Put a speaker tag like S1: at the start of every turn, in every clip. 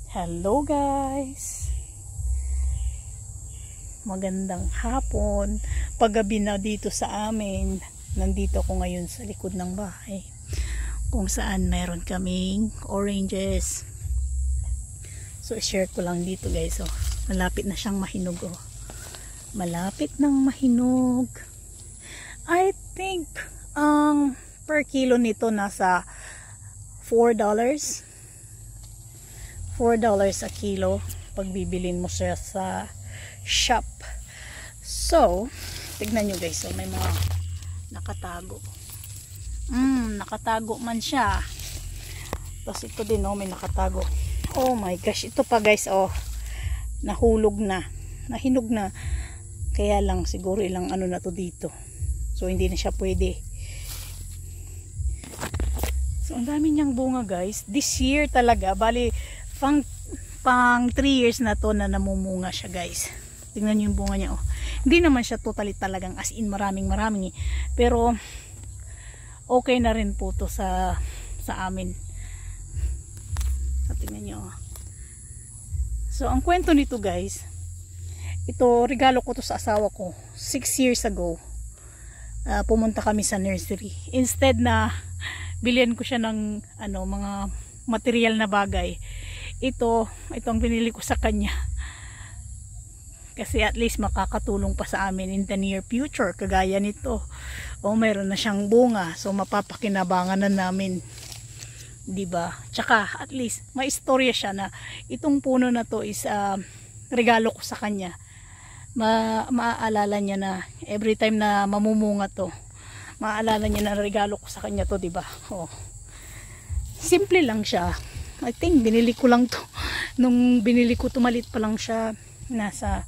S1: Hello guys, magandang hapon. Paggabi na dito sa amin. Nandito ako ngayon sa likod ng bahay kung saan mayroon kaming oranges. So share ko lang dito guys. Oh, malapit na siyang mahinog. Oh, malapit nang mahinog. I think per kilo nito nasa $4 a kilo pag bibilin mo siya sa shop. So tignan nyo guys, so may mga nakatago. Nakatago man siya. Tapos ito din, oh, may nakatago. Oh my gosh, ito pa guys, oh, nahulog na, nahinog na. Kaya lang siguro ilang ano na to dito, so hindi na siya pwede. So ang dami niyang bunga guys this year talaga. Bali pang 3 years na to na namumunga siya guys. Tingnan niyo yung bunga niya, oh. Hindi naman siya totally talagang as in maraming eh. Pero okay na rin po to sa amin. So, tingnan niyo, oh. So ang kwento nito guys, ito regalo ko to sa asawa ko 6 years ago. Pumunta kami sa nursery. Instead na bilhin ko siya ng mga material na bagay, ito ang binili ko sa kanya. Kasi at least makakatulong pa sa amin in the near future. Kagaya nito, oh, mayroon na siyang bunga, so mapapakinabangan na namin, diba? Tsaka at least may istorya siya na itong puno na to is regalo ko sa kanya. Maaalala niya na every time na mamumunga to, maaalala niya na regalo ko sa kanya to, diba? Oh, simple lang siya. I think binili ko lang to nung binili ko to, malit pa lang siya, nasa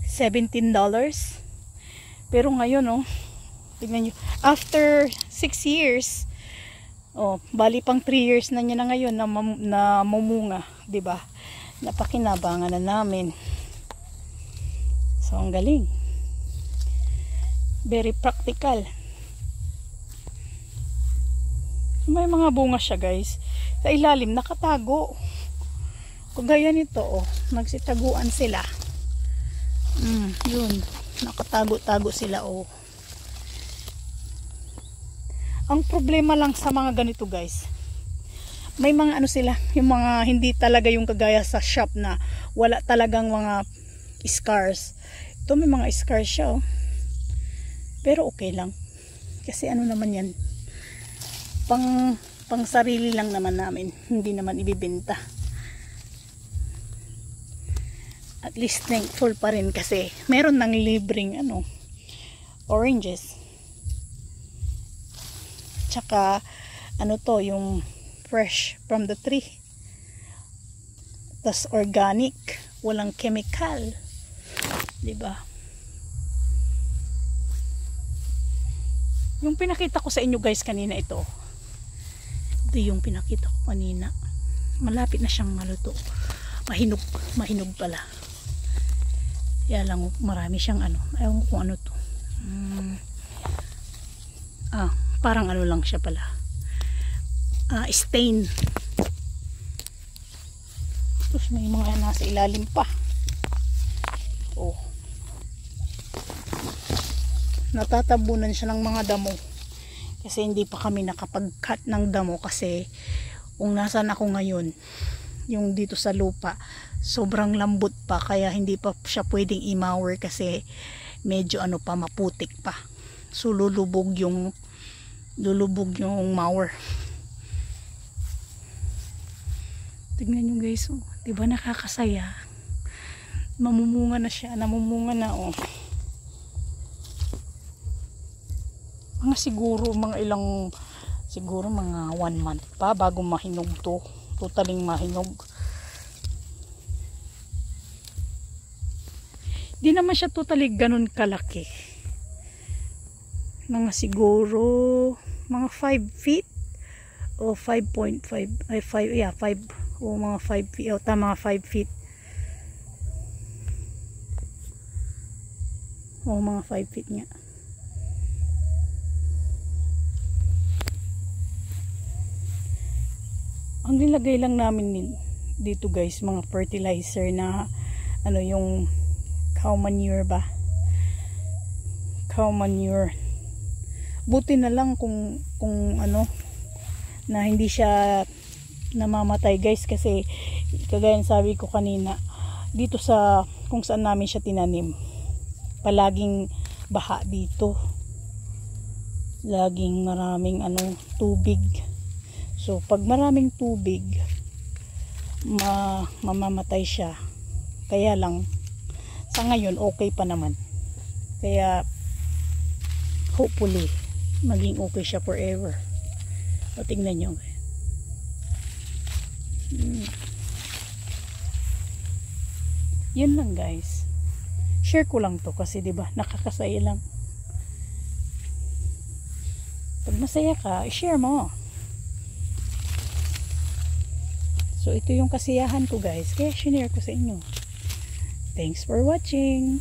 S1: $17. Pero ngayon, oh, tignan nyo, after 6 years, oh, bali pang 3 years na niya na ngayon na mumunga, diba? Napakinabangan na namin. So ang galing, very practical. May mga bunga siya guys sa ilalim, nakatago. Kagaya nito, oh, nagsitaguan sila. Yun, nakatago-tago sila, oh. Ang problema lang sa mga ganito guys, may mga sila, yung mga hindi talaga yung kagaya sa shop na wala talagang mga scars. Ito may mga scars siya, oh. Pero okay lang kasi naman yan, pang sarili lang naman namin, hindi naman ibibenta. At least thankful pa rin kasi meron ng libreng oranges. Tsaka to, yung fresh from the tree. Tas organic, walang chemical, diba? Yung pinakita ko sa inyo guys kanina, ito yung pinakita ko kanina, malapit na siyang maluto, mahinog pala. Kaya lang marami siyang ewan ko kung ano to, parang lang siya pala, stain. Tapos may mga nasa ilalim pa, oh, natatabunan siya ng mga damo. Kasi hindi pa kami nakapag-cut ng damo kasi kung nasan ako ngayon, yung dito sa lupa, sobrang lambot pa, kaya hindi pa siya pwedeng i-mower kasi medyo pa, maputik pa. So lulubog yung mower. Tignan nyo guys, oh, diba nakakasaya? Mamumunga na siya, namumunga na, oh. Siguro mga 1 month pa bago mahinog to, totaling mahinog. Di naman siya totally ganun kalaki, siguro mga 5 feet o 5.5, ay 5, yeah, 5 o mga 5 feet, o tama, 5 feet o mga 5 feet nga. Ang nilagay lang namin dito guys, mga fertilizer na ano, yung cow manure ba, cow manure. Buti na lang kung ano, na hindi siya namamatay guys, kasi kagaya ng sabi ko kanina, dito sa kung saan namin siya tinanim, palaging baha dito, laging maraming ano, tubig. So pag maraming tubig, mamamatay siya. Kaya lang sa ngayon okay pa naman, kaya hopefully maging okay siya forever. O tingnan nyo. Yun lang guys, share ko lang to kasi diba nakakasaya lang. Pag masaya ka, i-share mo. So ito yung kasiyahan ko guys, kaya share ko sa inyo. Thanks for watching.